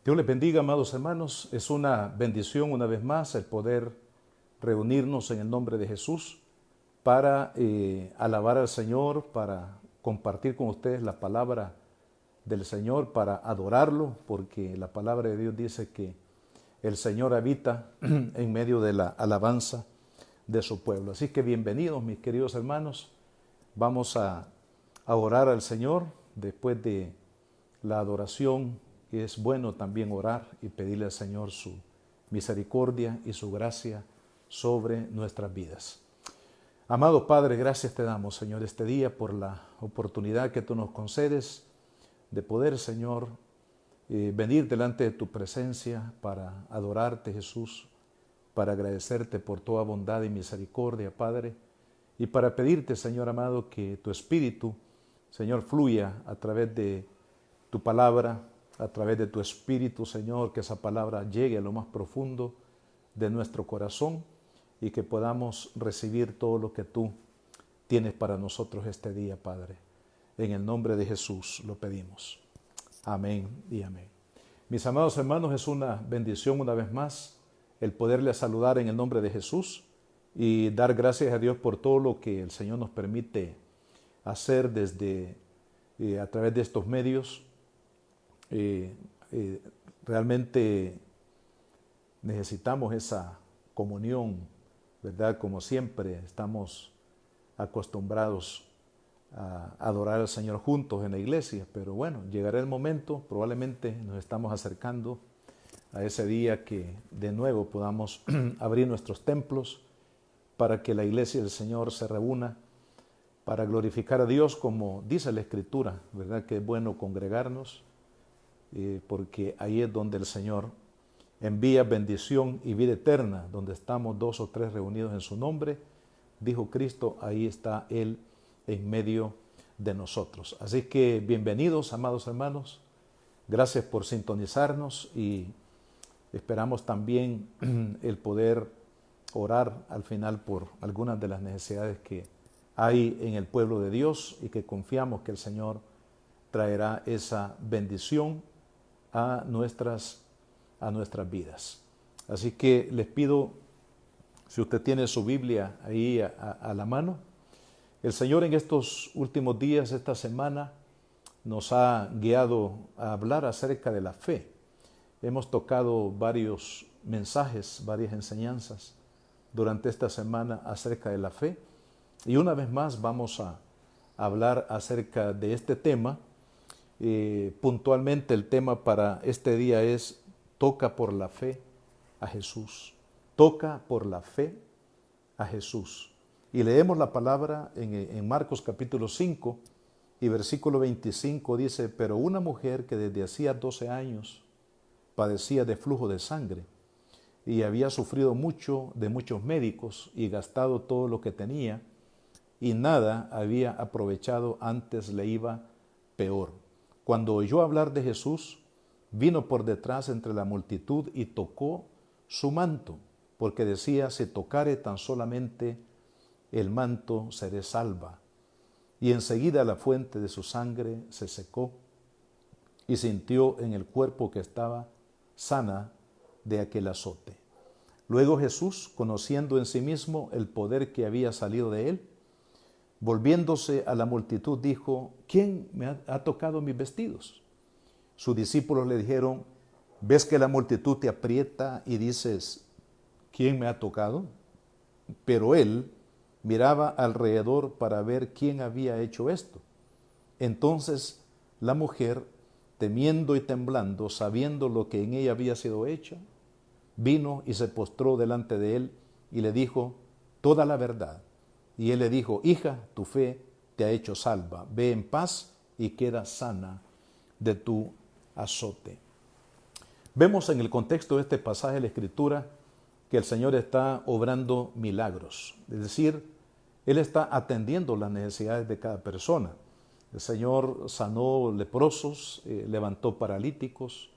Dios les bendiga, amados hermanos. Es una bendición una vez más el poder reunirnos en el nombre de Jesús para alabar al Señor, para compartir con ustedes la palabra del Señor, para adorarlo, porque la palabra de Dios dice que el Señor habita en medio de la alabanza de su pueblo. Así que bienvenidos, mis queridos hermanos. Vamos a orar al Señor después de la adoración. Es bueno también orar y pedirle al Señor su misericordia y su gracia sobre nuestras vidas. Amado Padre, gracias te damos, Señor, este día por la oportunidad que tú nos concedes de poder, Señor, venir delante de tu presencia para adorarte, Jesús, para agradecerte por toda bondad y misericordia, Padre, y para pedirte, Señor amado, que tu Espíritu, Señor, fluya a través de tu palabra, a través de tu Espíritu, Señor, que esa palabra llegue a lo más profundo de nuestro corazón y que podamos recibir todo lo que tú tienes para nosotros este día, Padre. En el nombre de Jesús lo pedimos. Amén y amén. Mis amados hermanos, es una bendición una vez más el poderles saludar en el nombre de Jesús y dar gracias a Dios por todo lo que el Señor nos permite hacer desde a través de estos medios. Realmente necesitamos esa comunión, ¿verdad? Como siempre estamos acostumbrados a adorar al Señor juntos en la iglesia, pero bueno, llegará el momento, probablemente nos estamos acercando a ese día que de nuevo podamos abrir nuestros templos para que la iglesia del Señor se reúna para glorificar a Dios, como dice la Escritura, ¿verdad? Que es bueno congregarnos, porque ahí es donde el Señor envía bendición y vida eterna, donde estamos 2 o 3 reunidos en su nombre, dijo Cristo, ahí está Él en medio de nosotros. Así que bienvenidos, amados hermanos, gracias por sintonizarnos y esperamos también el poder orar al final por algunas de las necesidades que hay en el pueblo de Dios y que confiamos que el Señor traerá esa bendición a nuestras vidas. Así que les pido, si usted tiene su Biblia ahí a la mano, el Señor en estos últimos días, esta semana, nos ha guiado a hablar acerca de la fe. Hemos tocado varios mensajes, varias enseñanzas durante esta semana acerca de la fe. Y una vez más vamos a hablar acerca de este tema. Puntualmente el tema para este día es toca por la fe a Jesús. Toca por la fe a Jesús. Y leemos la palabra en Marcos capítulo 5 y versículo 25 dice, pero una mujer que desde hacía 12 años padecía de flujo de sangre y había sufrido mucho de muchos médicos y gastado todo lo que tenía y nada había aprovechado, antes le iba peor. Cuando oyó hablar de Jesús, vino por detrás entre la multitud y tocó su manto, porque decía, si tocare tan solamente el manto, seré salva. Y enseguida la fuente de su sangre se secó y sintió en el cuerpo que estaba sana de aquel azote. Luego Jesús, conociendo en sí mismo el poder que había salido de él, volviéndose a la multitud, dijo, ¿quién me ha tocado mis vestidos? Sus discípulos le dijeron, ¿ves que la multitud te aprieta y dices, ¿quién me ha tocado? Pero él miraba alrededor para ver quién había hecho esto. Entonces la mujer, temiendo y temblando, sabiendo lo que en ella había sido hecho, vino y se postró delante de él y le dijo toda la verdad. Y él le dijo, hija, tu fe te ha hecho salva, ve en paz y queda sana de tu azote. Vemos en el contexto de este pasaje de la Escritura que el Señor está obrando milagros, es decir, Él está atendiendo las necesidades de cada persona. El Señor sanó leprosos, levantó paralíticos,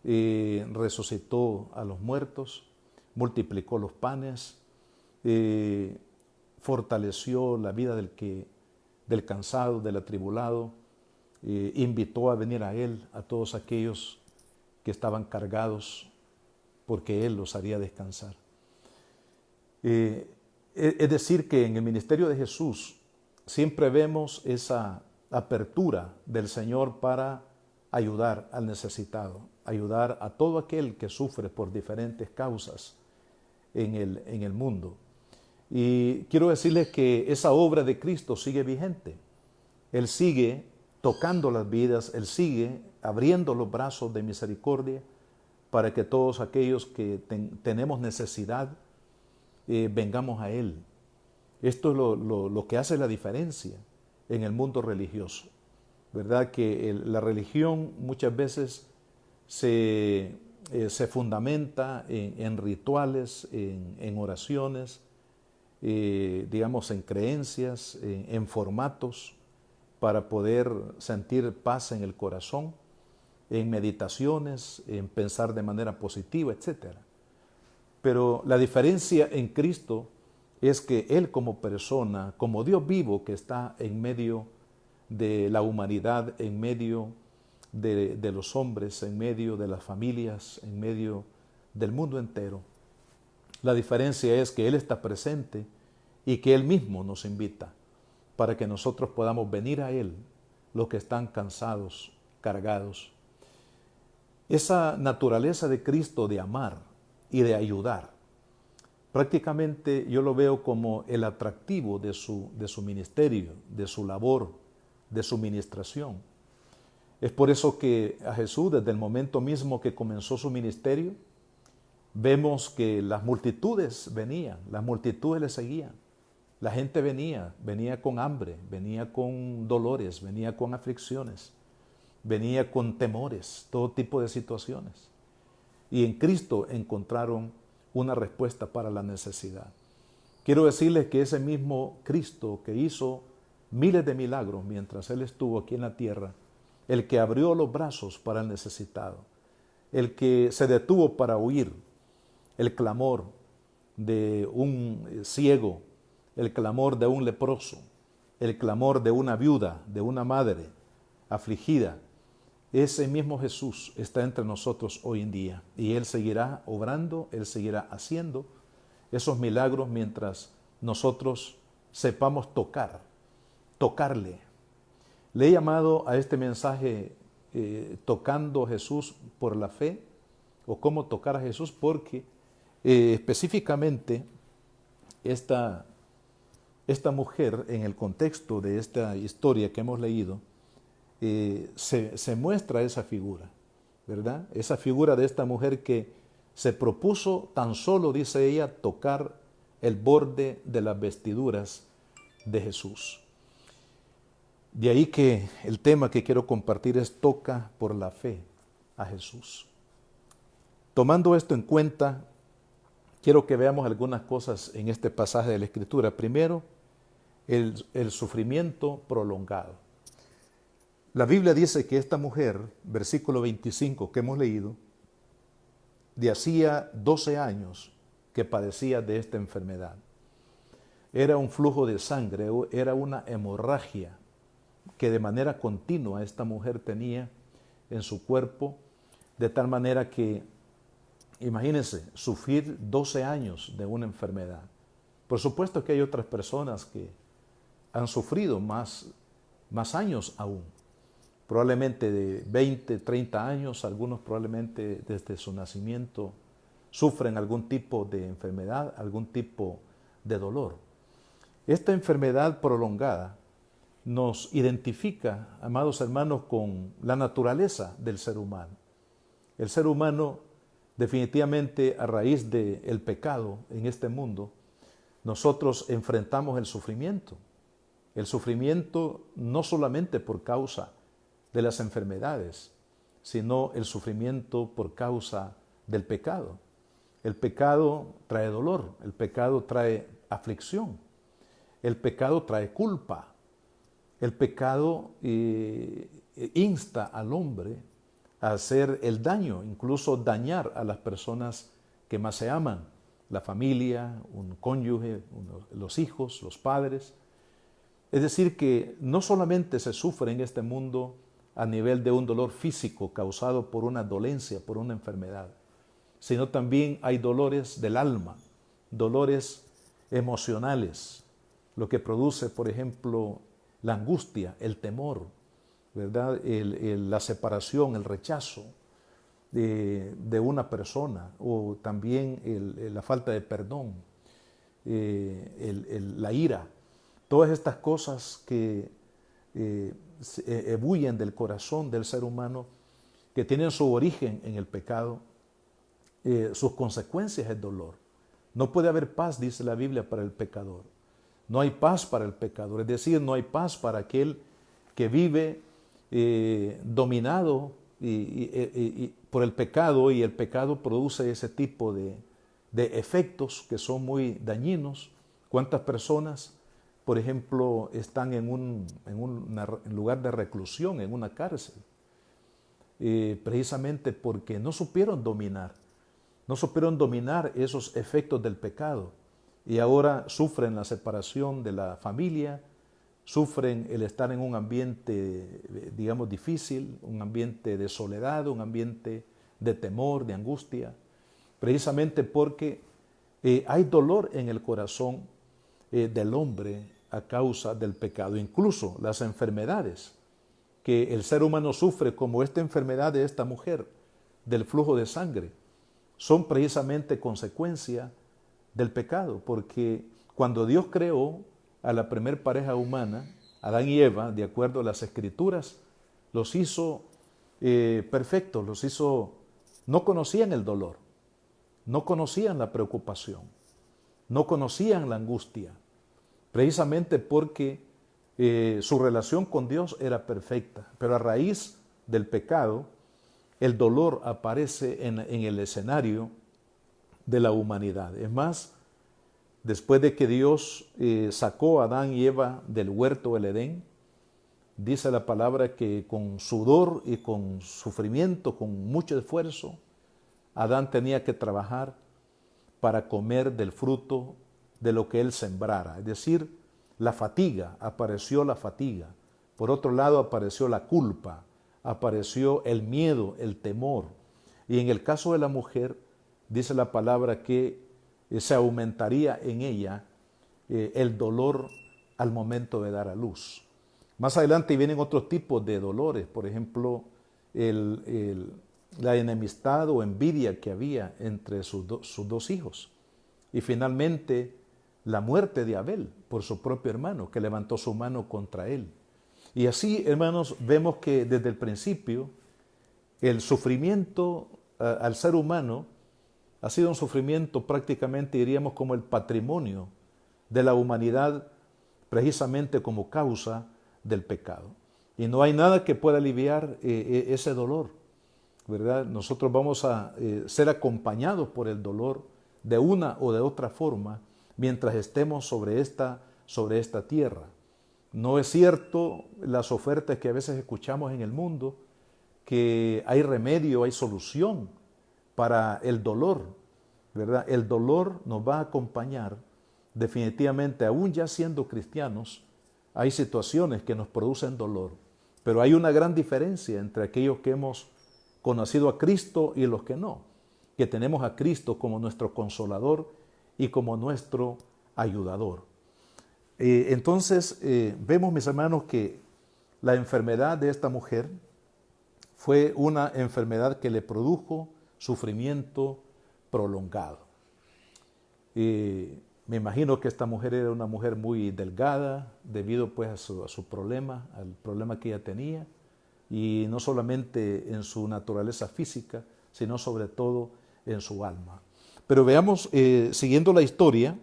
resucitó a los muertos, multiplicó los panes, fortaleció la vida del cansado, del atribulado, invitó a venir a Él a todos aquellos que estaban cargados porque Él los haría descansar. Es decir, que en el ministerio de Jesús siempre vemos esa apertura del Señor para ayudar al necesitado, ayudar a todo aquel que sufre por diferentes causas en el mundo. Y quiero decirles que esa obra de Cristo sigue vigente. Él sigue tocando las vidas, Él sigue abriendo los brazos de misericordia para que todos aquellos que tenemos necesidad vengamos a Él. Esto es lo que hace la diferencia en el mundo religioso, ¿verdad? Que la religión muchas veces se fundamenta en rituales, en oraciones, digamos en creencias, en formatos para poder sentir paz en el corazón, en meditaciones, en pensar de manera positiva, etc. Pero la diferencia en Cristo es que Él como persona, como Dios vivo que está en medio de la humanidad, en medio de los hombres, en medio de las familias, en medio del mundo entero, la diferencia es que Él está presente y que Él mismo nos invita para que nosotros podamos venir a Él, los que están cansados, cargados. Esa naturaleza de Cristo de amar y de ayudar, prácticamente yo lo veo como el atractivo de su ministerio, de su labor, de su ministración. Es por eso que a Jesús, desde el momento mismo que comenzó su ministerio, vemos que las multitudes venían, las multitudes le seguían. La gente venía con hambre, venía con dolores, venía con aflicciones, venía con temores, todo tipo de situaciones. Y en Cristo encontraron una respuesta para la necesidad. Quiero decirles que ese mismo Cristo que hizo miles de milagros mientras Él estuvo aquí en la tierra, el que abrió los brazos para el necesitado, el que se detuvo para oír el clamor de un ciego, el clamor de un leproso, el clamor de una viuda, de una madre afligida, ese mismo Jesús está entre nosotros hoy en día y Él seguirá obrando, Él seguirá haciendo esos milagros mientras nosotros sepamos tocarle. Le he llamado a este mensaje tocando a Jesús por la fe, o cómo tocar a Jesús, porque específicamente esta mujer, en el contexto de esta historia que hemos leído, se muestra esa figura, ¿verdad? Esa figura de esta mujer que se propuso tan solo, dice ella, tocar el borde de las vestiduras de Jesús. De ahí que el tema que quiero compartir es toca por la fe a Jesús. Tomando esto en cuenta, quiero que veamos algunas cosas en este pasaje de la Escritura. Primero, el sufrimiento prolongado. La Biblia dice que esta mujer, versículo 25 que hemos leído, de hacía 12 años que padecía de esta enfermedad. Era un flujo de sangre, era una hemorragia que de manera continua esta mujer tenía en su cuerpo, de tal manera que, imagínense, sufrir 12 años de una enfermedad. Por supuesto que hay otras personas que han sufrido más años aún, probablemente de 20, 30 años, algunos probablemente desde su nacimiento sufren algún tipo de enfermedad, algún tipo de dolor. Esta enfermedad prolongada nos identifica, amados hermanos, con la naturaleza del ser humano. El ser humano, definitivamente, a raíz del pecado en este mundo, nosotros enfrentamos el sufrimiento. El sufrimiento no solamente por causa de las enfermedades, sino el sufrimiento por causa del pecado. El pecado trae dolor, el pecado trae aflicción, el pecado trae culpa. El pecado insta al hombre a hacer el daño, incluso dañar a las personas que más se aman, la familia, un cónyuge, los hijos, los padres. Es decir, que no solamente se sufre en este mundo a nivel de un dolor físico causado por una dolencia, por una enfermedad, sino también hay dolores del alma, dolores emocionales, lo que produce, por ejemplo, la angustia, el temor, ¿verdad? La separación, el rechazo de una persona, o también la falta de perdón, la ira. Todas estas cosas que ebullen del corazón del ser humano, que tienen su origen en el pecado, sus consecuencias es dolor. No puede haber paz, dice la Biblia, para el pecador. No hay paz para el pecador, es decir, no hay paz para aquel que vive dominado por el pecado, y el pecado produce ese tipo de efectos que son muy dañinos. ¿Cuántas personas, por ejemplo, están en un lugar de reclusión, en una cárcel? Precisamente porque no supieron dominar esos efectos del pecado, y ahora sufren la separación de la familia, sufren el estar en un ambiente, digamos, difícil, un ambiente de soledad, un ambiente de temor, de angustia, precisamente porque hay dolor en el corazón del hombre a causa del pecado. Incluso las enfermedades que el ser humano sufre, como esta enfermedad de esta mujer, del flujo de sangre, son precisamente consecuencia del pecado, porque cuando Dios creó a la primer pareja humana, Adán y Eva, de acuerdo a las Escrituras, los hizo perfectos, los hizo, no conocían el dolor, no conocían la preocupación, no conocían la angustia, precisamente porque su relación con Dios era perfecta. Pero a raíz del pecado, el dolor aparece en el escenario de la humanidad. Es más, después de que Dios sacó a Adán y Eva del huerto del Edén, dice la palabra que con sudor y con sufrimiento, con mucho esfuerzo, Adán tenía que trabajar para comer del fruto de lo que él sembrara. Es decir, apareció la fatiga. Por otro lado, apareció la culpa, apareció el miedo, el temor. Y en el caso de la mujer, dice la palabra que se aumentaría en ella el dolor al momento de dar a luz. Más adelante vienen otros tipos de dolores, por ejemplo, la enemistad o envidia que había entre sus dos hijos. Y finalmente, la muerte de Abel por su propio hermano, que levantó su mano contra él. Y así, hermanos, vemos que desde el principio el sufrimiento al ser humano ha sido un sufrimiento prácticamente, diríamos, como el patrimonio de la humanidad, precisamente como causa del pecado. Y no hay nada que pueda aliviar ese dolor, ¿verdad? Nosotros vamos a ser acompañados por el dolor de una o de otra forma mientras estemos sobre esta tierra. No es cierto las ofertas que a veces escuchamos en el mundo, que hay remedio, hay solución para el dolor, ¿verdad? El dolor nos va a acompañar definitivamente, aún ya siendo cristianos. Hay situaciones que nos producen dolor, pero hay una gran diferencia entre aquellos que hemos conocido a Cristo y los que no, que tenemos a Cristo como nuestro consolador y como nuestro ayudador. Entonces, vemos, mis hermanos, que la enfermedad de esta mujer fue una enfermedad que le produjo sufrimiento prolongado. Me imagino que esta mujer era una mujer muy delgada debido pues a su problema, al problema que ella tenía, y no solamente en su naturaleza física, sino sobre todo en su alma. Pero veamos, siguiendo la historia,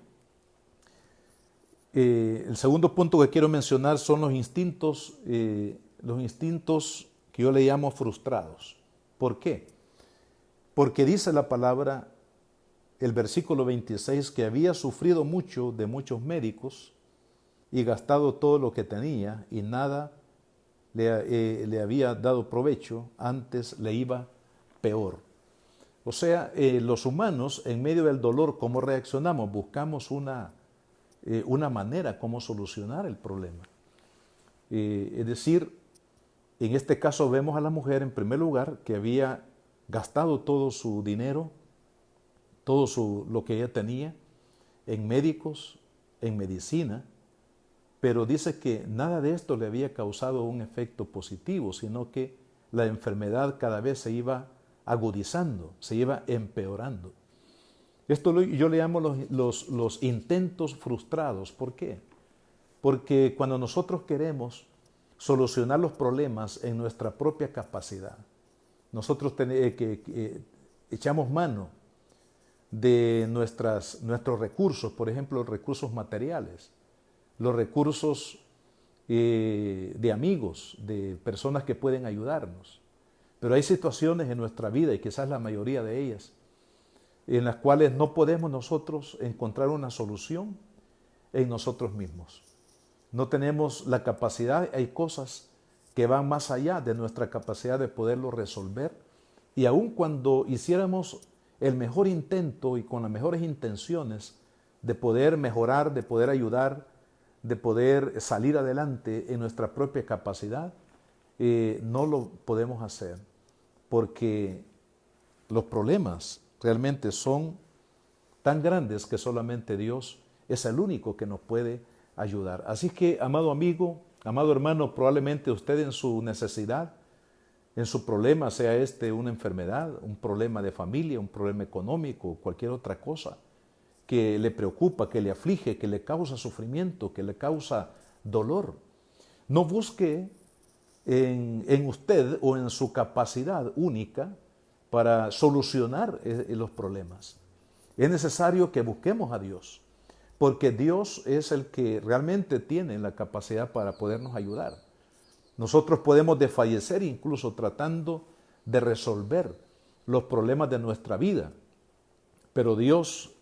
el segundo punto que quiero mencionar son los instintos que yo le llamo frustrados. ¿Por qué? Porque dice la palabra, el versículo 26, que había sufrido mucho de muchos médicos y gastado todo lo que tenía y nada le había dado provecho, antes le iba peor. O sea, los humanos en medio del dolor, ¿cómo reaccionamos? Buscamos una manera cómo solucionar el problema. Es decir, En este caso vemos a la mujer, en primer lugar, que había gastado todo su dinero, lo que ella tenía, en médicos, en medicina, pero dice que nada de esto le había causado un efecto positivo, sino que la enfermedad cada vez se iba agudizando, se iba empeorando. Esto yo le llamo los intentos frustrados. ¿Por qué? Porque cuando nosotros queremos solucionar los problemas en nuestra propia capacidad, nosotros echamos mano de nuestros recursos, por ejemplo, los recursos materiales, los recursos de amigos, de personas que pueden ayudarnos. Pero hay situaciones en nuestra vida, y quizás la mayoría de ellas, en las cuales no podemos nosotros encontrar una solución en nosotros mismos. No tenemos la capacidad, hay cosas que van más allá de nuestra capacidad de poderlo resolver, y aun cuando hiciéramos el mejor intento y con las mejores intenciones de poder mejorar, de poder ayudar, de poder salir adelante en nuestra propia capacidad, no lo podemos hacer, porque los problemas realmente son tan grandes que solamente Dios es el único que nos puede ayudar. Así que, amado amigo, amado hermano, probablemente usted en su necesidad, en su problema, sea una enfermedad, un problema de familia, un problema económico, cualquier otra cosa que le preocupa, que le aflige, que le causa sufrimiento, que le causa dolor, no busque en usted o en su capacidad única para solucionar los problemas. Es necesario que busquemos a Dios, porque Dios es el que realmente tiene la capacidad para podernos ayudar. Nosotros podemos desfallecer incluso tratando de resolver los problemas de nuestra vida, pero Dios,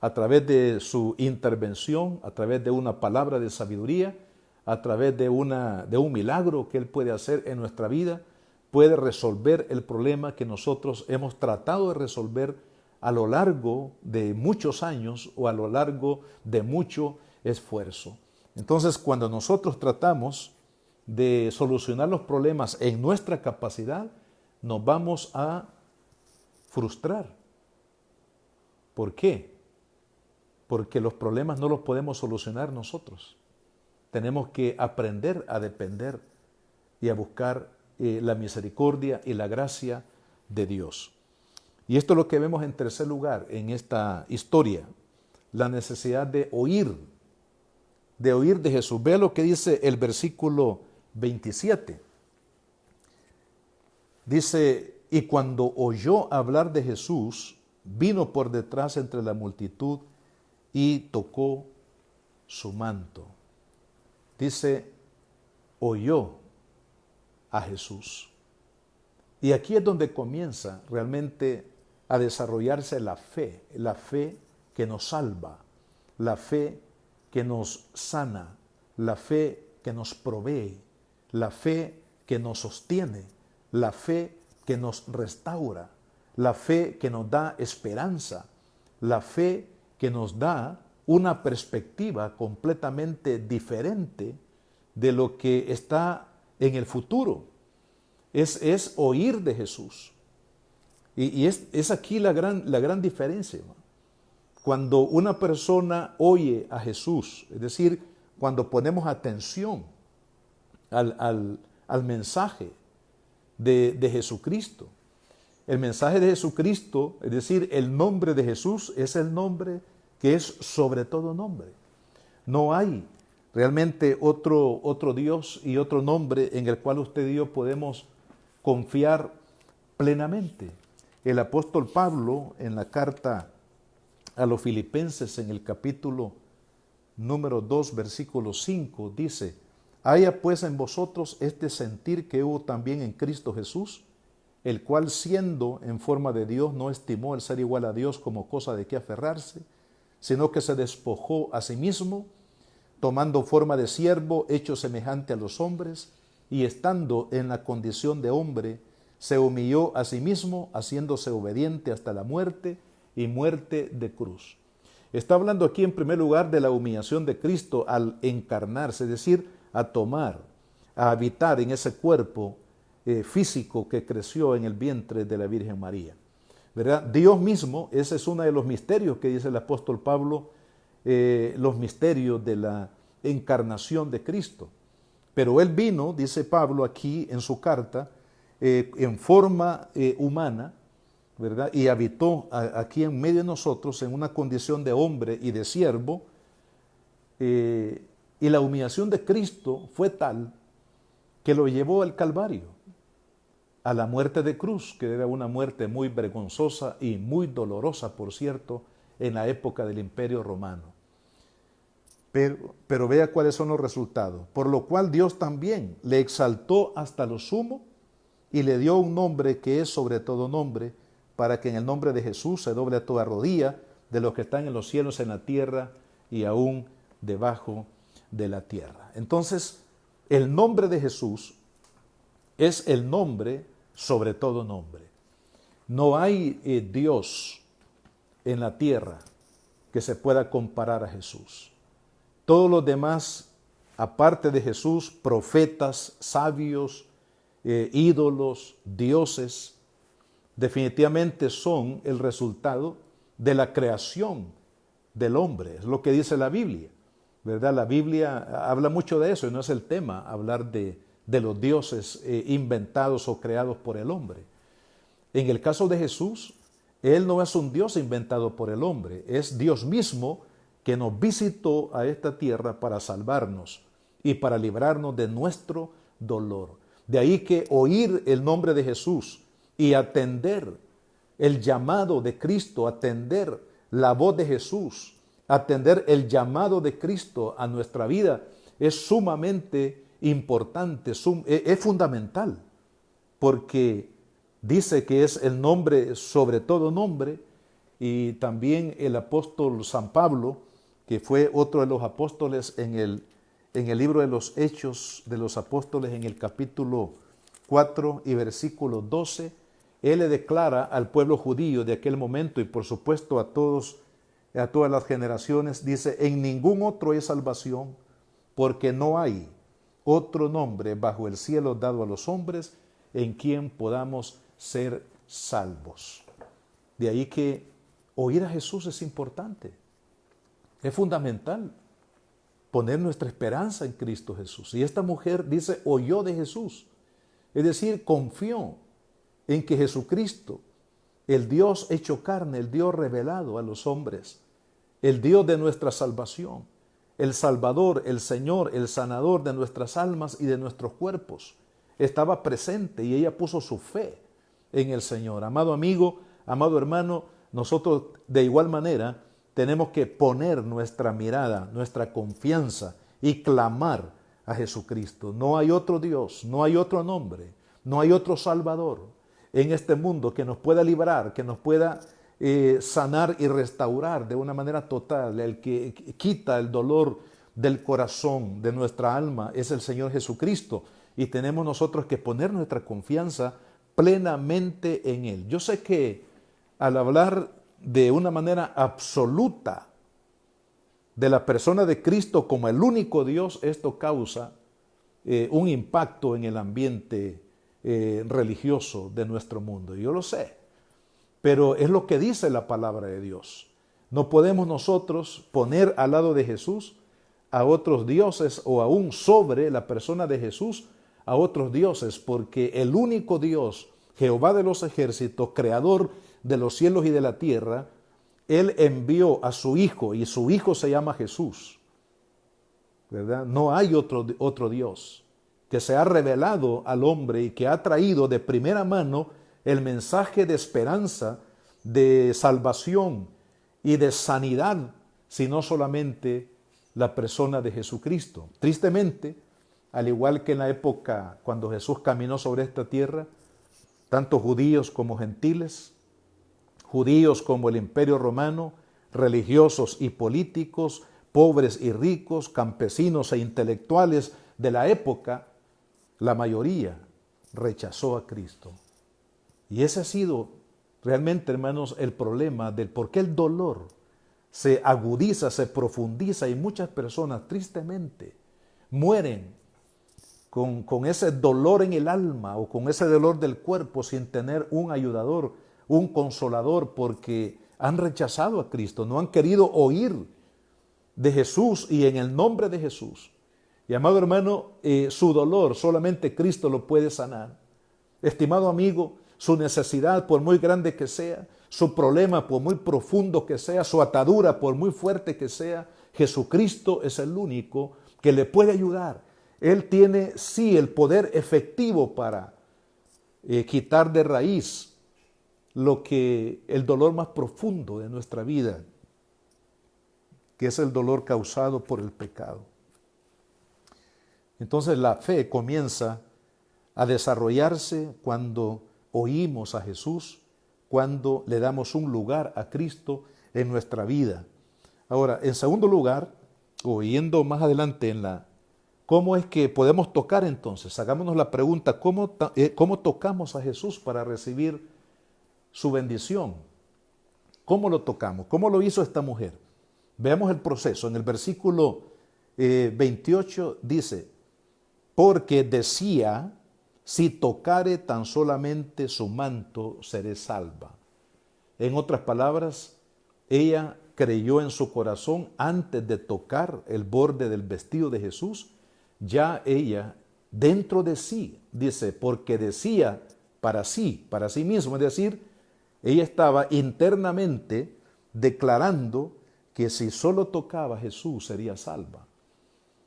a través de su intervención, a través de una palabra de sabiduría, a través de un milagro que Él puede hacer en nuestra vida, puede resolver el problema que nosotros hemos tratado de resolver a lo largo de muchos años o a lo largo de mucho esfuerzo. Entonces, cuando nosotros tratamos de solucionar los problemas en nuestra capacidad, nos vamos a frustrar. ¿Por qué? Porque los problemas no los podemos solucionar nosotros. Tenemos que aprender a depender y a buscar la misericordia y la gracia de Dios. Y esto es lo que vemos en tercer lugar en esta historia, la necesidad de oír de Jesús. Vea lo que dice el versículo 27. Dice, y cuando oyó hablar de Jesús, vino por detrás entre la multitud y tocó su manto. Dice, oyó a Jesús. Y aquí es donde comienza realmente a desarrollarse la fe que nos salva, la fe que nos sana, la fe que nos provee, la fe que nos sostiene, la fe que nos restaura, la fe que nos da esperanza, la fe que nos da una perspectiva completamente diferente de lo que está en el futuro. Es oír de Jesús. Y es aquí la gran diferencia. Cuando una persona oye a Jesús, es decir, cuando ponemos atención al mensaje de Jesucristo. El mensaje de Jesucristo, es decir, el nombre de Jesús es el nombre que es sobre todo nombre. No hay realmente otro Dios y otro nombre en el cual usted y yo podemos confiar plenamente. El apóstol Pablo, en la carta a los Filipenses, en el capítulo número 2, versículo 5, dice, haya pues en vosotros este sentir que hubo también en Cristo Jesús, el cual siendo en forma de Dios no estimó el ser igual a Dios como cosa de que aferrarse, sino que se despojó a sí mismo, tomando forma de siervo, hecho semejante a los hombres, y estando en la condición de hombre, se humilló a sí mismo, haciéndose obediente hasta la muerte y muerte de cruz. Está hablando aquí en primer lugar de la humillación de Cristo al encarnarse, es decir, a tomar a habitar en ese cuerpo físico que creció en el vientre de la Virgen María. ¿Verdad? Dios mismo, ese es uno de los misterios que dice el apóstol Pablo, los misterios de la encarnación de Cristo. Pero Él vino, dice Pablo aquí en su carta, en forma humana, ¿verdad? Y habitó aquí en medio de nosotros en una condición de hombre y de siervo. Y la humillación de Cristo fue tal que lo llevó al Calvario, a la muerte de cruz, que era una muerte muy vergonzosa y muy dolorosa, por cierto, en la época del Imperio Romano. Pero vea cuáles son los resultados. Por lo cual Dios también le exaltó hasta lo sumo y le dio un nombre que es sobre todo nombre, para que en el nombre de Jesús se doble a toda rodilla de los que están en los cielos, en la tierra y aún debajo de la tierra. Entonces, el nombre de Jesús es el nombre sobre todo nombre. No hay Dios en la tierra que se pueda comparar a Jesús. Todos los demás, aparte de Jesús, profetas, sabios, ídolos, dioses, definitivamente son el resultado de la creación del hombre. Es lo que dice la Biblia, ¿verdad? La Biblia habla mucho de eso y no es el tema hablar de los dioses inventados o creados por el hombre. En el caso de Jesús, Él no es un Dios inventado por el hombre, es Dios mismo que nos visitó a esta tierra para salvarnos y para librarnos de nuestro dolor. De ahí que oír el nombre de Jesús y atender el llamado de Cristo, atender la voz de Jesús, atender el llamado de Cristo a nuestra vida es sumamente importante, es fundamental, porque dice que es el nombre sobre todo nombre. Y también el apóstol San Pablo, que fue otro de los apóstoles en el libro de los Hechos de los Apóstoles, en el capítulo 4 y versículo 12, él le declara al pueblo judío de aquel momento y por supuesto a todas las generaciones, dice: en ningún otro hay salvación, porque no hay otro nombre bajo el cielo dado a los hombres en quien podamos ser salvos. De ahí que oír a Jesús es importante, es fundamental poner nuestra esperanza en Cristo Jesús. Y esta mujer dice, oyó de Jesús, es decir, confió en que Jesucristo, el Dios hecho carne, el Dios revelado a los hombres, el Dios de nuestra salvación, el Salvador, el Señor, el sanador de nuestras almas y de nuestros cuerpos, estaba presente y ella puso su fe en el Señor. Amado amigo, amado hermano, nosotros de igual manera tenemos que poner nuestra mirada, nuestra confianza y clamar a Jesucristo. No hay otro Dios, no hay otro nombre, no hay otro Salvador en este mundo que nos pueda librar, que nos pueda sanar y restaurar de una manera total. El que quita el dolor del corazón, de nuestra alma, es el Señor Jesucristo. Y tenemos nosotros que poner nuestra confianza plenamente en Él. Yo sé que al hablar de una manera absoluta de la persona de Cristo como el único Dios, esto causa un impacto en el ambiente religioso de nuestro mundo. Yo lo sé, pero es lo que dice la palabra de Dios. No podemos nosotros poner al lado de Jesús a otros dioses o aún sobre la persona de Jesús a otros dioses, porque el único Dios, Jehová de los ejércitos, creador de los cielos y de la tierra, Él envió a su Hijo y su Hijo se llama Jesús, ¿verdad? No hay otro Dios que se ha revelado al hombre y que ha traído de primera mano el mensaje de esperanza, de salvación y de sanidad, sino solamente la persona de Jesucristo. Tristemente, al igual que en la época cuando Jesús caminó sobre esta tierra, tanto judíos como gentiles, judíos como el Imperio Romano, religiosos y políticos, pobres y ricos, campesinos e intelectuales de la época, la mayoría rechazó a Cristo. Y ese ha sido realmente, hermanos, el problema del por qué el dolor se agudiza, se profundiza y muchas personas tristemente mueren con ese dolor en el alma o con ese dolor del cuerpo sin tener un ayudador, un consolador, porque han rechazado a Cristo, no han querido oír de Jesús y en el nombre de Jesús. Y amado hermano, su dolor solamente Cristo lo puede sanar. Estimado amigo, su necesidad, por muy grande que sea, su problema, por muy profundo que sea, su atadura, por muy fuerte que sea, Jesucristo es el único que le puede ayudar. Él tiene, sí, el poder efectivo para quitar de raíz el dolor más profundo de nuestra vida, que es el dolor causado por el pecado. Entonces la fe comienza a desarrollarse cuando oímos a Jesús, cuando le damos un lugar a Cristo en nuestra vida. Ahora, en segundo lugar, o yendo más adelante ¿cómo es que podemos tocar entonces? Hagámonos la pregunta, ¿cómo tocamos a Jesús para recibir su bendición? ¿Cómo lo tocamos? ¿Cómo lo hizo esta mujer? Veamos el proceso. En el versículo 28 dice, porque decía, si tocare tan solamente su manto, seré salva. En otras palabras, ella creyó en su corazón antes de tocar el borde del vestido de Jesús. Ya ella, dentro de sí, dice, porque decía para sí mismo, es decir, ella estaba internamente declarando que si solo tocaba a Jesús sería salva.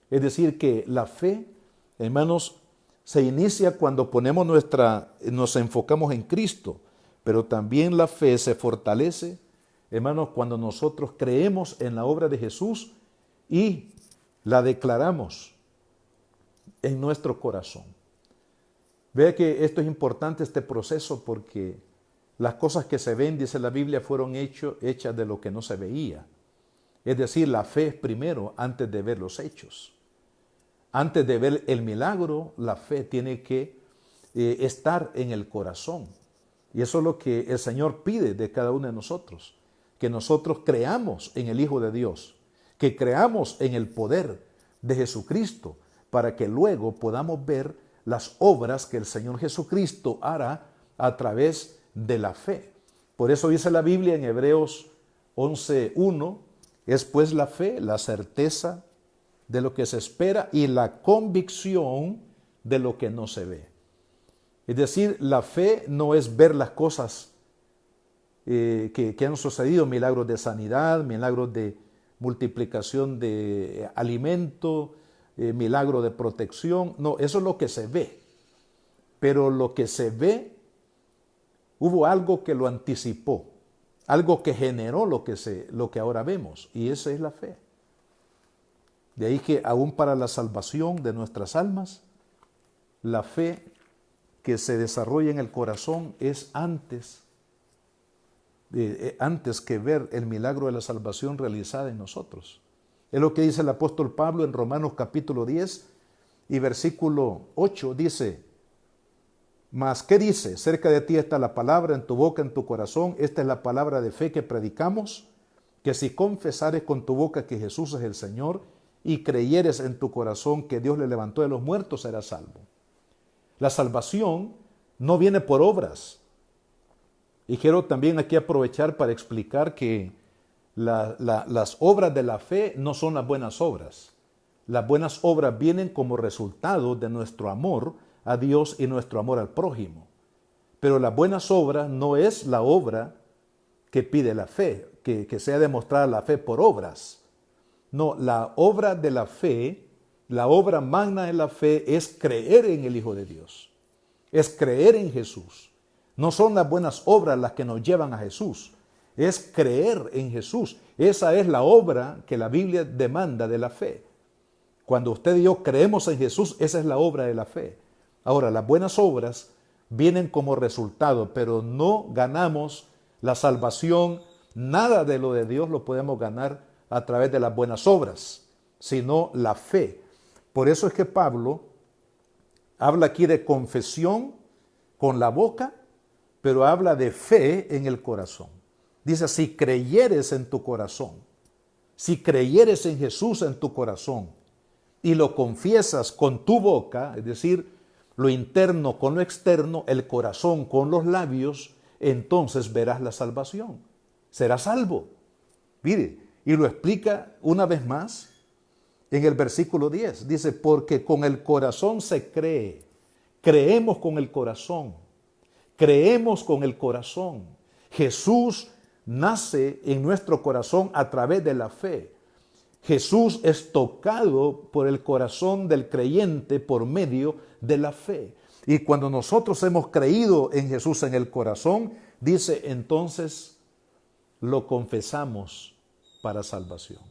Es decir, que la fe, hermanos, se inicia cuando nos enfocamos en Cristo, pero también la fe se fortalece, hermanos, cuando nosotros creemos en la obra de Jesús y la declaramos en nuestro corazón. Vea que esto es importante, este proceso, porque las cosas que se ven, dice la Biblia, fueron hechas de lo que no se veía. Es decir, la fe es primero antes de ver los hechos. Antes de ver el milagro, la fe tiene que estar en el corazón. Y eso es lo que el Señor pide de cada uno de nosotros. Que nosotros creamos en el Hijo de Dios. Que creamos en el poder de Jesucristo. Para que luego podamos ver las obras que el Señor Jesucristo hará a través de la fe. Por eso dice la Biblia en Hebreos 11:1, es pues la fe, la certeza de lo que se espera y la convicción de lo que no se ve. Es decir, la fe no es ver las cosas que han sucedido, milagros de sanidad, milagros de multiplicación de alimento, milagro de protección. No, eso es lo que se ve. Pero lo que se ve, hubo algo que lo anticipó, algo que generó lo que ahora vemos, y esa es la fe. De ahí que aún para la salvación de nuestras almas, la fe que se desarrolla en el corazón es antes que ver el milagro de la salvación realizada en nosotros. Es lo que dice el apóstol Pablo en Romanos capítulo 10 y versículo 8, dice, mas, ¿qué dice? Cerca de ti está la palabra, en tu boca, en tu corazón. Esta es la palabra de fe que predicamos, que si confesares con tu boca que Jesús es el Señor y creyeres en tu corazón que Dios le levantó de los muertos, serás salvo. La salvación no viene por obras. Y quiero también aquí aprovechar para explicar que las obras de la fe no son las buenas obras. Las buenas obras vienen como resultado de nuestro amor a Dios y nuestro amor al prójimo. Pero las buenas obras no es la obra que pide la fe, que sea demostrada la fe por obras. No, la obra de la fe, la obra magna de la fe es creer en el Hijo de Dios, es creer en Jesús. No son las buenas obras las que nos llevan a Jesús, es creer en Jesús. Esa es la obra que la Biblia demanda de la fe. Cuando usted y yo creemos en Jesús, esa es la obra de la fe. Ahora, las buenas obras vienen como resultado, pero no ganamos la salvación, nada de lo de Dios lo podemos ganar a través de las buenas obras, sino la fe. Por eso es que Pablo habla aquí de confesión con la boca, pero habla de fe en el corazón. Dice, si creyeres en tu corazón, si creyeres en Jesús en tu corazón, y lo confiesas con tu boca, es decir, lo interno con lo externo, el corazón con los labios, entonces verás la salvación. Serás salvo. Mire, y lo explica una vez más en el versículo 10. Dice, porque con el corazón se cree. Creemos con el corazón. Creemos con el corazón. Jesús nace en nuestro corazón a través de la fe. Jesús es tocado por el corazón del creyente por medio de la fe. Y cuando nosotros hemos creído en Jesús en el corazón, dice, entonces lo confesamos para salvación.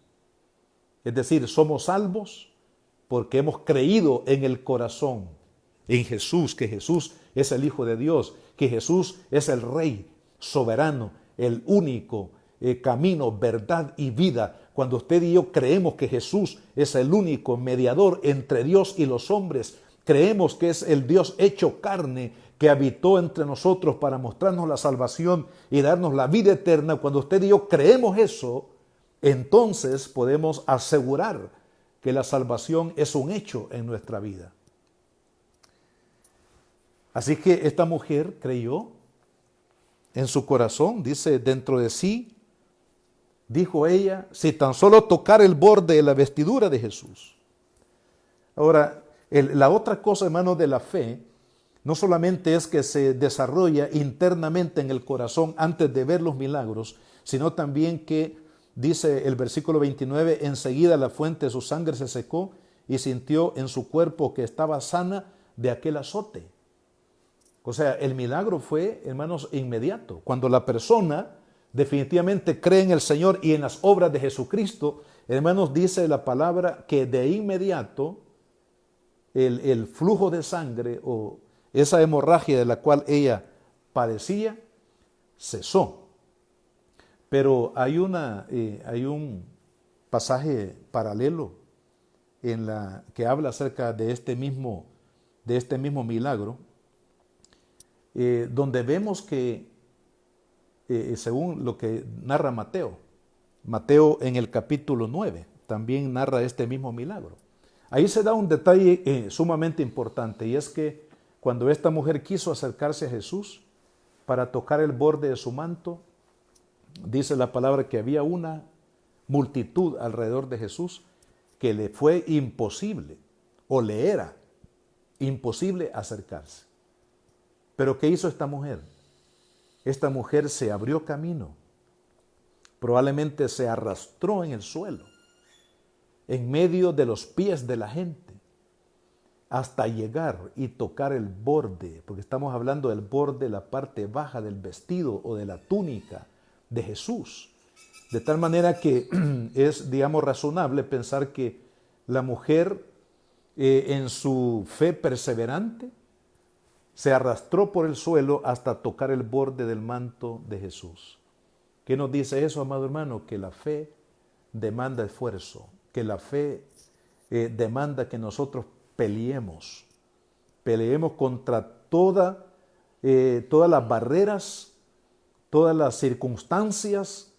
Es decir, somos salvos porque hemos creído en el corazón, en Jesús, que Jesús es el Hijo de Dios, que Jesús es el Rey soberano, el único camino, verdad y vida. Cuando usted y yo creemos que Jesús es el único mediador entre Dios y los hombres, creemos que es el Dios hecho carne que habitó entre nosotros para mostrarnos la salvación y darnos la vida eterna. Cuando usted y yo creemos eso, entonces podemos asegurar que la salvación es un hecho en nuestra vida. Así que esta mujer creyó en su corazón, dice, dentro de sí, dijo ella, si tan solo tocar el borde de la vestidura de Jesús. Ahora, la otra cosa, hermano, de la fe, no solamente es que se desarrolla internamente en el corazón antes de ver los milagros, sino también que, dice el versículo 29, enseguida la fuente de su sangre se secó y sintió en su cuerpo que estaba sana de aquel azote. O sea, el milagro fue, hermanos, inmediato. Cuando la persona definitivamente cree en el Señor y en las obras de Jesucristo, hermanos, dice la palabra que de inmediato el flujo de sangre o esa hemorragia de la cual ella padecía cesó. Pero hay un pasaje paralelo que habla acerca de este mismo milagro, donde vemos que, según lo que narra Mateo en el capítulo 9, también narra este mismo milagro. Ahí se da un detalle sumamente importante, y es que cuando esta mujer quiso acercarse a Jesús para tocar el borde de su manto, dice la palabra que había una multitud alrededor de Jesús que le fue imposible, o le era imposible acercarse. Pero ¿qué hizo esta mujer? Esta mujer se abrió camino, probablemente se arrastró en el suelo, en medio de los pies de la gente, hasta llegar y tocar el borde, porque estamos hablando del borde, la parte baja del vestido o de la túnica de Jesús. De tal manera que es, digamos, razonable pensar que la mujer, en su fe perseverante, se arrastró por el suelo hasta tocar el borde del manto de Jesús. ¿Qué nos dice eso, amado hermano? Que la fe demanda esfuerzo, que la fe demanda que nosotros peleemos contra todas las barreras, todas las circunstancias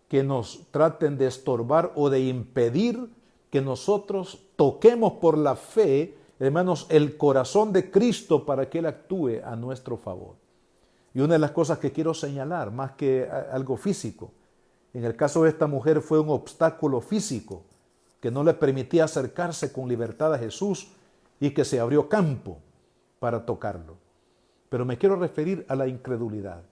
que nos traten de estorbar o de impedir que nosotros toquemos por la fe, hermanos, el corazón de Cristo para que Él actúe a nuestro favor. Y una de las cosas que quiero señalar, más que algo físico, en el caso de esta mujer fue un obstáculo físico que no le permitía acercarse con libertad a Jesús y que se abrió campo para tocarlo. Pero me quiero referir a la incredulidad.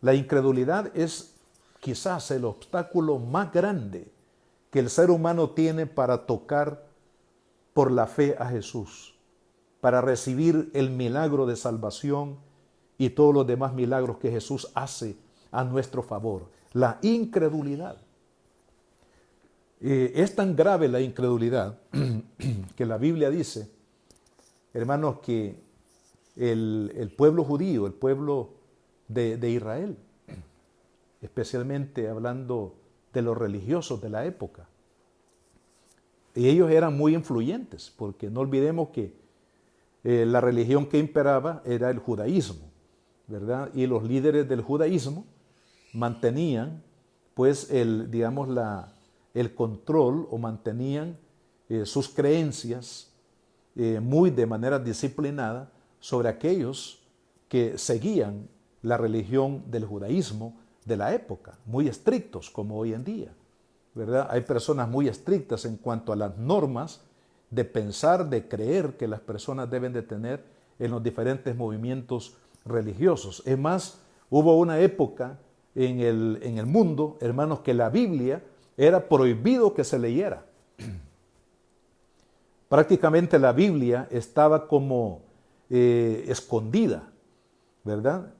La incredulidad es quizás el obstáculo más grande que el ser humano tiene para tocar por la fe a Jesús, para recibir el milagro de salvación y todos los demás milagros que Jesús hace a nuestro favor. La incredulidad. Es tan grave la incredulidad que la Biblia dice, hermanos, que el pueblo judío, el pueblo de Israel, especialmente hablando de los religiosos de la época, y ellos eran muy influyentes, porque no olvidemos que la religión que imperaba era el judaísmo, ¿verdad? Y los líderes del judaísmo mantenían, pues, el control, o mantenían sus creencias muy de manera disciplinada sobre aquellos que seguían la religión del judaísmo de la época, muy estrictos como hoy en día, ¿verdad? Hay personas muy estrictas en cuanto a las normas de pensar, de creer que las personas deben de tener en los diferentes movimientos religiosos. Es más, hubo una época en el mundo, hermanos, que la Biblia era prohibido que se leyera. Prácticamente la Biblia estaba como escondida, ¿verdad?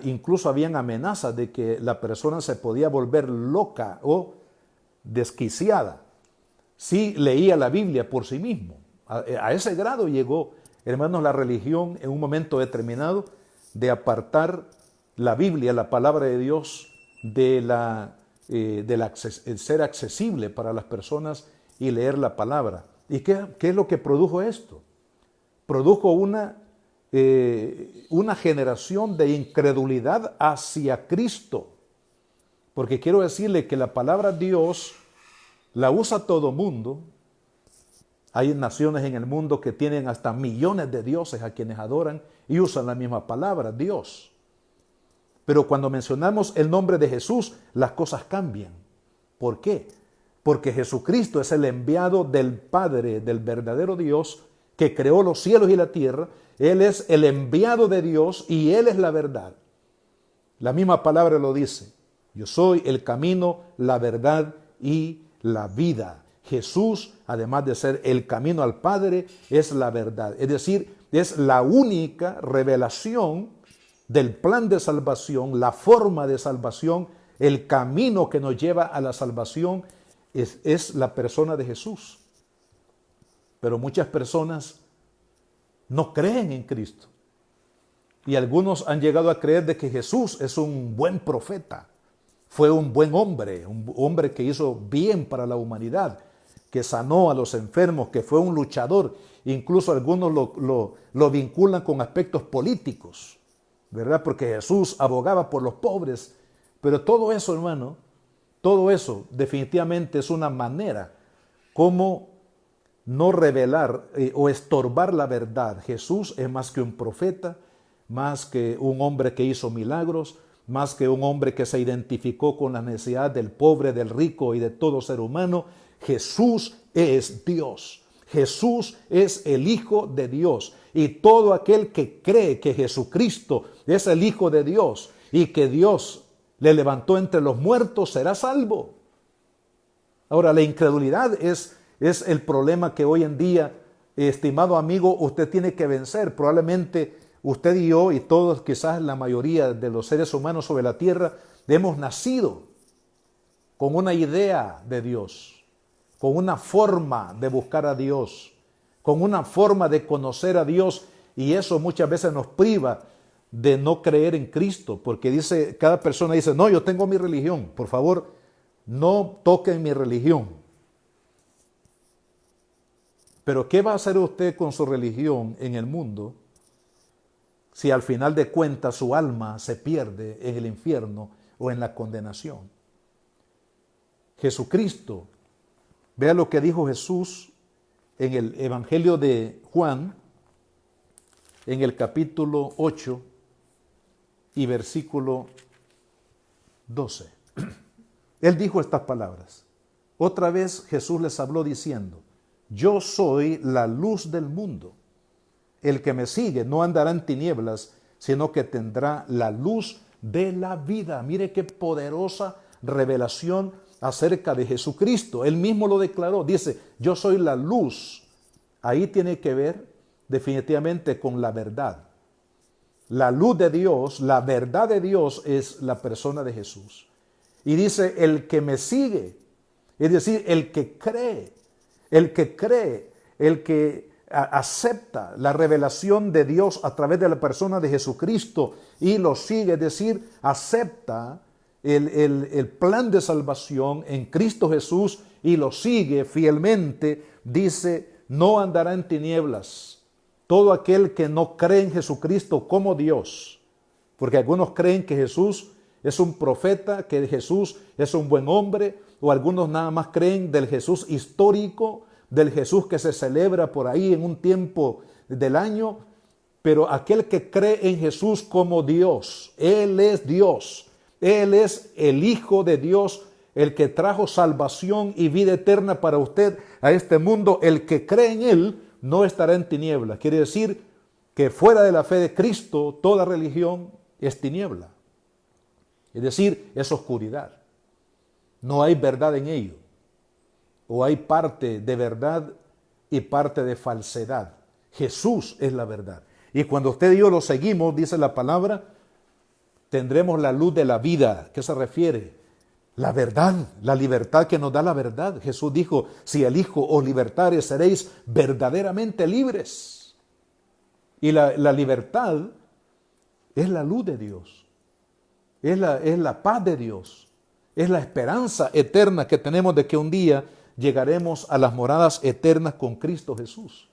Incluso habían amenazas de que la persona se podía volver loca o desquiciada si leía la Biblia por sí mismo. A ese grado llegó, hermanos, la religión en un momento determinado de apartar la Biblia, la palabra de Dios, de ser accesible para las personas y leer la palabra. ¿Y qué es lo que produjo esto? Produjo una generación de incredulidad hacia Cristo. Porque quiero decirle que la palabra Dios la usa todo mundo. Hay naciones en el mundo que tienen hasta millones de dioses a quienes adoran y usan la misma palabra, Dios. Pero cuando mencionamos el nombre de Jesús, las cosas cambian. ¿Por qué? Porque Jesucristo es el enviado del Padre, del verdadero Dios, que creó los cielos y la tierra. Él es el enviado de Dios y Él es la verdad. La misma palabra lo dice. Yo soy el camino, la verdad y la vida. Jesús, además de ser el camino al Padre, es la verdad. Es decir, es la única revelación del plan de salvación, la forma de salvación, el camino que nos lleva a la salvación es la persona de Jesús. Pero muchas personas no creen en Cristo. Y algunos han llegado a creer de que Jesús es un buen profeta, fue un buen hombre, un hombre que hizo bien para la humanidad, que sanó a los enfermos, que fue un luchador. Incluso algunos lo vinculan con aspectos políticos, ¿verdad? Porque Jesús abogaba por los pobres. Pero todo eso, hermano, todo eso definitivamente es una manera como no revelar o estorbar la verdad. Jesús es más que un profeta, más que un hombre que hizo milagros, más que un hombre que se identificó con la necesidad del pobre, del rico y de todo ser humano. Jesús es Dios. Jesús es el Hijo de Dios. Y todo aquel que cree que Jesucristo es el Hijo de Dios y que Dios le levantó entre los muertos será salvo. Ahora, la incredulidad es el problema que hoy en día, estimado amigo, usted tiene que vencer. Probablemente usted y yo y todos, quizás la mayoría de los seres humanos sobre la tierra, hemos nacido con una idea de Dios, con una forma de buscar a Dios, con una forma de conocer a Dios, y eso muchas veces nos priva de no creer en Cristo, porque cada persona dice, no, yo tengo mi religión, por favor, no toquen mi religión. Pero ¿qué va a hacer usted con su religión en el mundo si al final de cuentas su alma se pierde en el infierno o en la condenación? Jesucristo, vea lo que dijo Jesús en el Evangelio de Juan, en el capítulo 8 y versículo 12. Él dijo estas palabras. Otra vez Jesús les habló diciendo, yo soy la luz del mundo. El que me sigue no andará en tinieblas, sino que tendrá la luz de la vida. Mire qué poderosa revelación acerca de Jesucristo. Él mismo lo declaró. Dice, yo soy la luz. Ahí tiene que ver definitivamente con la verdad. La luz de Dios, la verdad de Dios es la persona de Jesús. Y dice, el que me sigue, es decir, el que cree, el que acepta la revelación de Dios a través de la persona de Jesucristo y lo sigue, es decir, acepta el plan de salvación en Cristo Jesús y lo sigue fielmente, dice, no andará en tinieblas. Todo aquel que no cree en Jesucristo como Dios, porque algunos creen que Jesús es un profeta, que Jesús es un buen hombre, o algunos nada más creen del Jesús histórico, del Jesús que se celebra por ahí en un tiempo del año, pero aquel que cree en Jesús como Dios, Él es Dios, Él es el Hijo de Dios, el que trajo salvación y vida eterna para usted a este mundo. El que cree en Él no estará en tinieblas. Quiere decir que fuera de la fe de Cristo, toda religión es tiniebla. Es decir, es oscuridad. No hay verdad en ello. O hay parte de verdad y parte de falsedad. Jesús es la verdad. Y cuando usted y yo lo seguimos, dice la palabra, tendremos la luz de la vida. ¿A qué se refiere? La verdad, la libertad que nos da la verdad. Jesús dijo, si el Hijo os libertare, seréis verdaderamente libres. Y la libertad es la luz de Dios. Es la paz de Dios. Es la esperanza eterna que tenemos de que un día llegaremos a las moradas eternas con Cristo Jesús.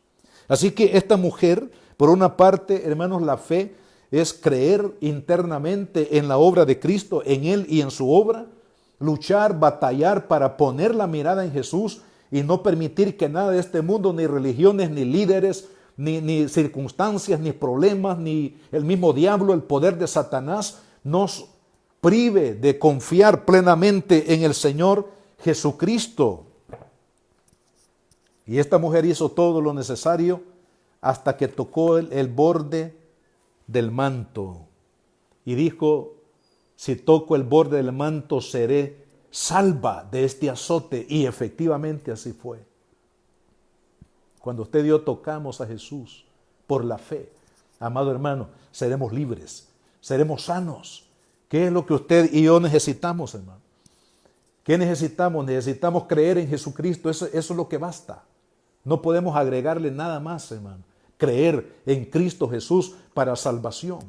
Así que esta mujer, por una parte, hermanos, la fe es creer internamente en la obra de Cristo, en Él y en su obra, luchar, batallar para poner la mirada en Jesús y no permitir que nada de este mundo, ni religiones, ni líderes, ni circunstancias, ni problemas, ni el mismo diablo, el poder de Satanás, nos prive de confiar plenamente en el Señor Jesucristo. Y esta mujer hizo todo lo necesario hasta que tocó el borde del manto. Y dijo, si toco el borde del manto seré salva de este azote. Y efectivamente así fue. Cuando usted y yo tocamos a Jesús por la fe, amado hermano, seremos libres, seremos sanos. ¿Qué es lo que usted y yo necesitamos, hermano? ¿Qué necesitamos? Necesitamos creer en Jesucristo. Eso es lo que basta. No podemos agregarle nada más, hermano. Creer en Cristo Jesús para salvación.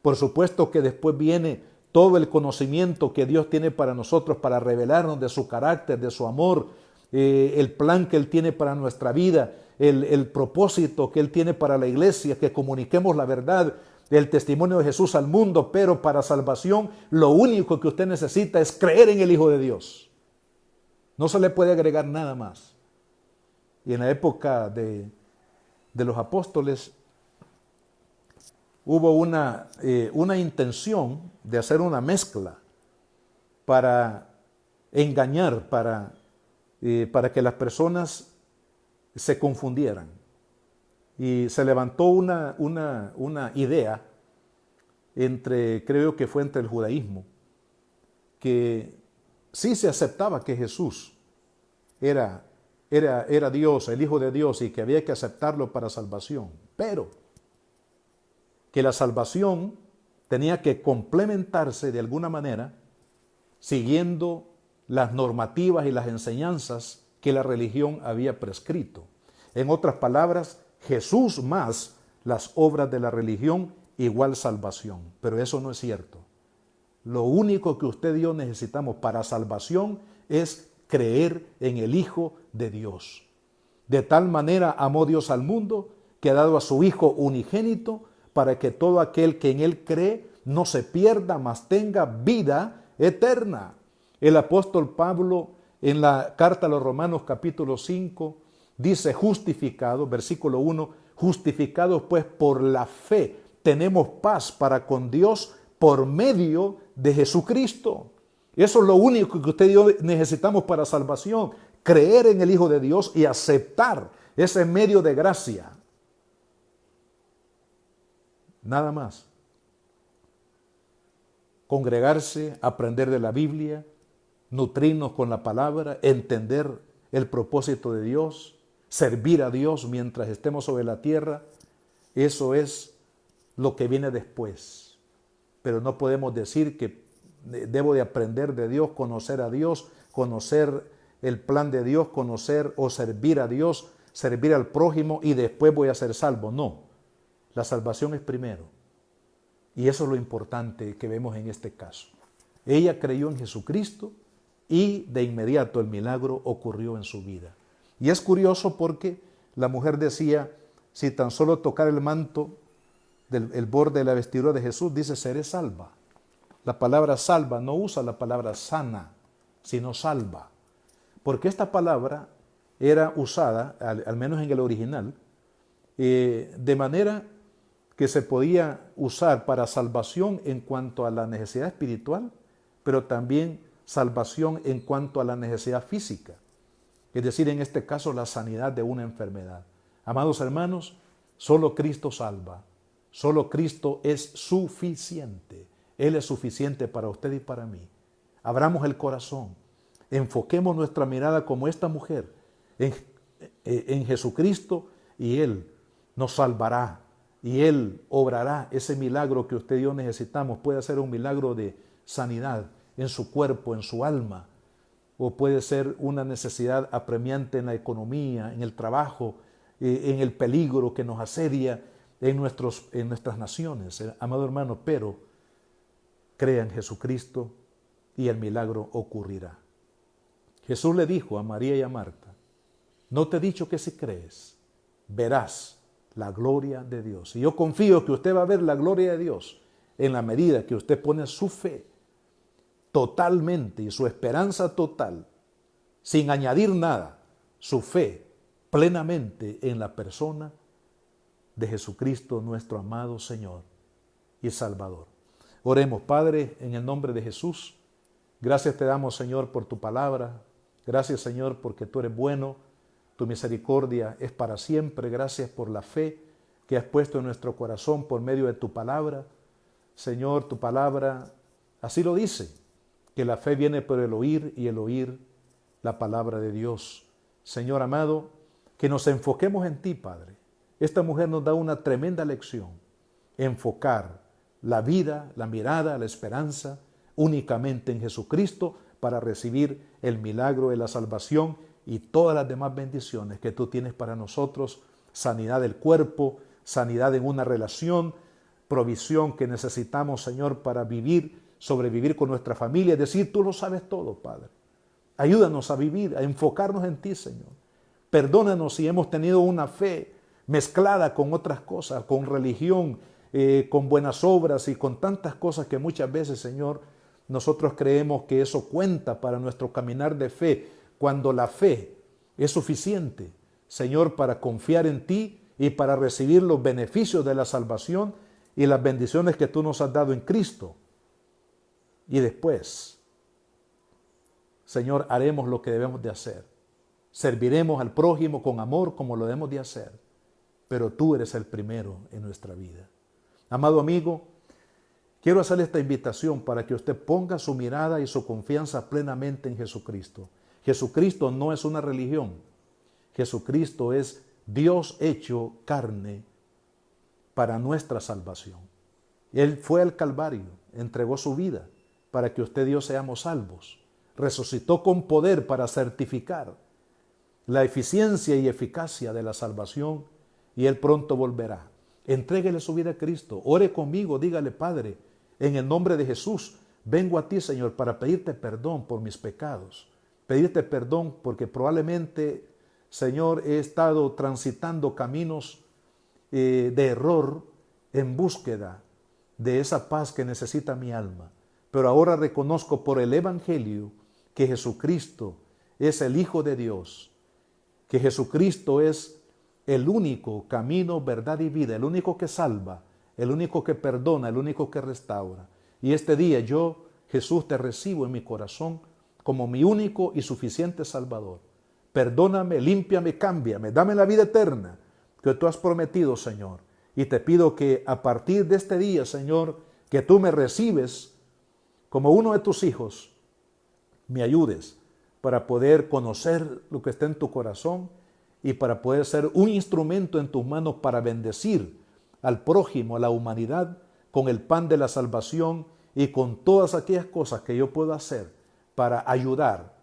Por supuesto que después viene todo el conocimiento que Dios tiene para nosotros, para revelarnos de su carácter, de su amor, el plan que Él tiene para nuestra vida, el propósito que Él tiene para la iglesia, que comuniquemos la verdad, el testimonio de Jesús al mundo. Pero para salvación, lo único que usted necesita es creer en el Hijo de Dios. No se le puede agregar nada más. Y en la época de los apóstoles hubo una intención de hacer una mezcla para engañar, para que las personas se confundieran. Y se levantó una idea creo que fue entre el judaísmo, que sí se aceptaba que Jesús era Dios, el Hijo de Dios, y que había que aceptarlo para salvación, pero que la salvación tenía que complementarse de alguna manera siguiendo las normativas y las enseñanzas que la religión había prescrito. En otras palabras, Jesús más las obras de la religión igual salvación. Pero eso no es cierto. Lo único que usted y yo necesitamos para salvación es creer en el Hijo de Dios. De tal manera amó Dios al mundo que ha dado a su Hijo unigénito para que todo aquel que en Él cree no se pierda, mas tenga vida eterna. El apóstol Pablo en la carta a los Romanos capítulo 5 dice justificado, versículo 1, justificados pues por la fe tenemos paz para con Dios por medio de Jesucristo. Eso es lo único que usted y yo necesitamos para salvación, creer en el Hijo de Dios y aceptar ese medio de gracia. Nada más. Congregarse, aprender de la Biblia, nutrirnos con la palabra, entender el propósito de Dios, servir a Dios mientras estemos sobre la tierra. Eso es lo que viene después. Pero no podemos decir que debo de aprender de Dios, conocer a Dios, conocer el plan de Dios, conocer o servir a Dios, servir al prójimo y después voy a ser salvo. No, la salvación es primero. Y eso es lo importante que vemos en este caso. Ella creyó en Jesucristo y de inmediato el milagro ocurrió en su vida. Y es curioso porque la mujer decía, si tan solo tocar el manto, el borde de la vestidura de Jesús, dice, seré salva. La palabra salva no usa la palabra sana, sino salva. Porque esta palabra era usada, al menos en el original, de manera que se podía usar para salvación en cuanto a la necesidad espiritual, pero también salvación en cuanto a la necesidad física. Es decir, en este caso, la sanidad de una enfermedad. Amados hermanos, solo Cristo salva. Solo Cristo es suficiente. Él es suficiente para usted y para mí. Abramos el corazón. Enfoquemos nuestra mirada como esta mujer en Jesucristo, y Él nos salvará. Y Él obrará ese milagro que usted y yo necesitamos. Puede ser un milagro de sanidad en su cuerpo, en su alma. O puede ser una necesidad apremiante en la economía, en el trabajo, en el peligro que nos asedia en nuestras naciones, amado hermano, pero crea en Jesucristo y el milagro ocurrirá. Jesús le dijo a María y a Marta, no te he dicho que si crees, verás la gloria de Dios. Y yo confío que usted va a ver la gloria de Dios en la medida que usted pone su fe totalmente y su esperanza total, sin añadir nada, su fe plenamente en la persona de Jesucristo, nuestro amado Señor y Salvador. Oremos, Padre, en el nombre de Jesús. Gracias te damos, Señor, por tu palabra. Gracias, Señor, porque tú eres bueno. Tu misericordia es para siempre. Gracias por la fe que has puesto en nuestro corazón por medio de tu palabra. Señor, tu palabra así lo dice, que la fe viene por el oír y el oír la palabra de Dios. Señor amado, que nos enfoquemos en ti, Padre. Esta mujer nos da una tremenda lección. Enfocar la vida, la mirada, la esperanza únicamente en Jesucristo para recibir el milagro de la salvación y todas las demás bendiciones que tú tienes para nosotros. Sanidad del cuerpo, sanidad en una relación, provisión que necesitamos, Señor, para sobrevivir con nuestra familia. Es decir, tú lo sabes todo, Padre. Ayúdanos a vivir, a enfocarnos en ti, Señor. Perdónanos si hemos tenido una fe mezclada con otras cosas, con religión, con buenas obras y con tantas cosas que muchas veces, Señor, nosotros creemos que eso cuenta para nuestro caminar de fe, cuando la fe es suficiente, Señor, para confiar en ti y para recibir los beneficios de la salvación y las bendiciones que tú nos has dado en Cristo. Y después, Señor, haremos lo que debemos de hacer. Serviremos al prójimo con amor como lo debemos de hacer. Pero tú eres el primero en nuestra vida. Amado amigo, quiero hacerle esta invitación para que usted ponga su mirada y su confianza plenamente en Jesucristo. Jesucristo no es una religión. Jesucristo es Dios hecho carne para nuestra salvación. Él fue al Calvario, entregó su vida para que usted y yo seamos salvos. Resucitó con poder para certificar la eficiencia y eficacia de la salvación, y Él pronto volverá. Entréguele su vida a Cristo. Ore conmigo, dígale, Padre, en el nombre de Jesús, vengo a ti, Señor, para pedirte perdón por mis pecados. Pedirte perdón porque probablemente, Señor, he estado transitando caminos de error en búsqueda de esa paz que necesita mi alma. Pero ahora reconozco por el Evangelio que Jesucristo es el Hijo de Dios, que Jesucristo es el único camino, verdad y vida, el único que salva, el único que perdona, el único que restaura. Y este día yo, Jesús, te recibo en mi corazón como mi único y suficiente Salvador. Perdóname, límpiame, cámbiame, dame la vida eterna que tú has prometido, Señor. Y te pido que a partir de este día, Señor, que tú me recibes como uno de tus hijos, me ayudes para poder conocer lo que está en tu corazón y para poder ser un instrumento en tus manos para bendecir al prójimo, a la humanidad, con el pan de la salvación y con todas aquellas cosas que yo puedo hacer para ayudar,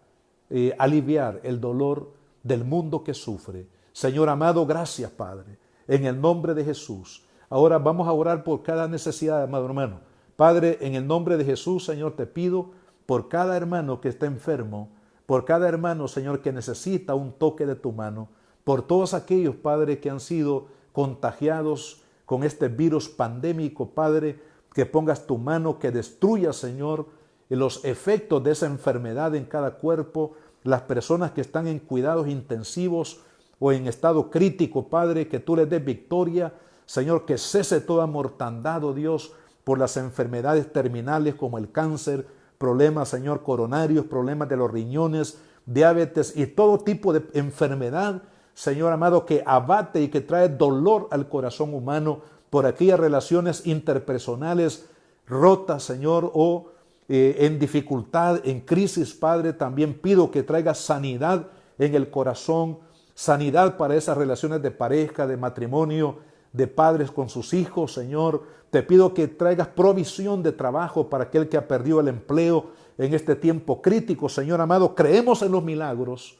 aliviar el dolor del mundo que sufre. Señor amado, gracias, Padre, en el nombre de Jesús. Ahora vamos a orar por cada necesidad, amado hermano. Padre, en el nombre de Jesús, Señor, te pido por cada hermano que está enfermo, por cada hermano, Señor, que necesita un toque de tu mano, por todos aquellos, Padre, que han sido contagiados con este virus pandémico, Padre, que pongas tu mano, que destruya, Señor, los efectos de esa enfermedad en cada cuerpo, las personas que están en cuidados intensivos o en estado crítico, Padre, que tú les des victoria, Señor, que cese toda mortandad, oh Dios, por las enfermedades terminales como el cáncer, problemas, Señor, coronarios, problemas de los riñones, diabetes y todo tipo de enfermedad, Señor amado, que abate y que trae dolor al corazón humano por aquellas relaciones interpersonales rotas, Señor, o en dificultad, en crisis, Padre. También pido que traiga sanidad en el corazón, sanidad para esas relaciones de pareja, de matrimonio, de padres con sus hijos, Señor. Te pido que traigas provisión de trabajo para aquel que ha perdido el empleo en este tiempo crítico, Señor amado. Creemos en los milagros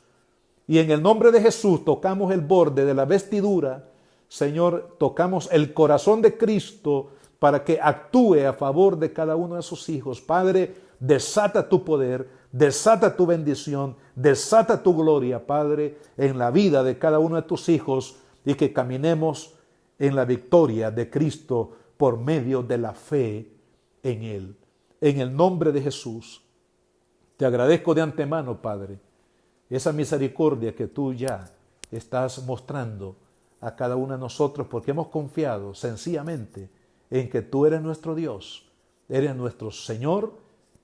y en el nombre de Jesús tocamos el borde de la vestidura, Señor, tocamos el corazón de Cristo para que actúe a favor de cada uno de sus hijos. Padre, desata tu poder, desata tu bendición, desata tu gloria, Padre, en la vida de cada uno de tus hijos y que caminemos en la victoria de Cristo por medio de la fe en Él. En el nombre de Jesús, te agradezco de antemano, Padre, esa misericordia que tú ya estás mostrando a cada uno de nosotros porque hemos confiado sencillamente en que tú eres nuestro Dios, eres nuestro Señor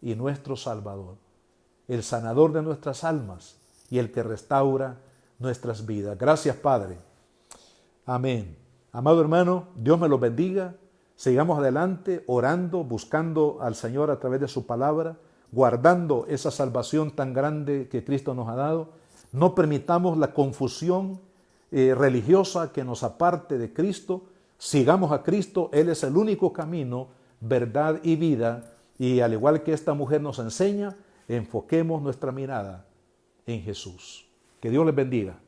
y nuestro Salvador, el sanador de nuestras almas y el que restaura nuestras vidas. Gracias, Padre. Amén. Amado hermano, Dios me los bendiga. Sigamos adelante orando, buscando al Señor a través de su palabra, guardando esa salvación tan grande que Cristo nos ha dado. No permitamos la confusión religiosa que nos aparte de Cristo. Sigamos a Cristo, Él es el único camino, verdad y vida. Y al igual que esta mujer nos enseña, enfoquemos nuestra mirada en Jesús. Que Dios les bendiga.